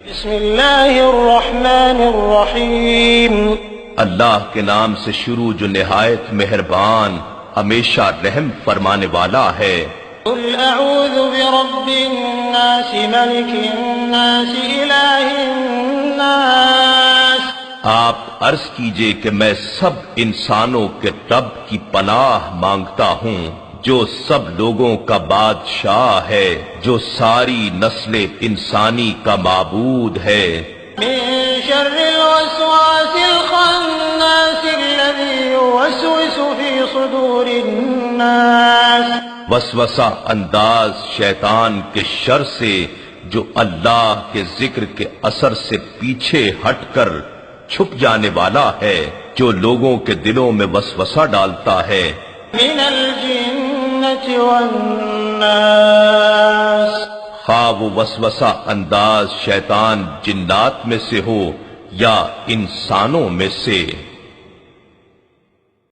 بسم اللہ الرحمن الرحیم اللہ کے نام سے شروع جو نہایت مہربان ہمیشہ رحم فرمانے والا ہے۔ قل اعوذ برب الناس ملک الناس الہ الناس آپ عرض کیجئے کہ میں سب انسانوں کے رب کی پناہ مانگتا ہوں، جو سب لوگوں کا بادشاہ ہے، جو ساری نسل انسانی کا معبود ہے۔ من شر الوسواس الخناس الذي يوسوس في صدور الناس وسوسہ انداز شیطان کے شر سے جو اللہ کے ذکر کے اثر سے پیچھے ہٹ کر چھپ جانے والا ہے، جو لوگوں کے دلوں میں وسوسہ ڈالتا ہے۔ من الجنة والناس خواہ وہ وسوسہ انداز شیطان جنات میں سے ہو یا انسانوں میں سے۔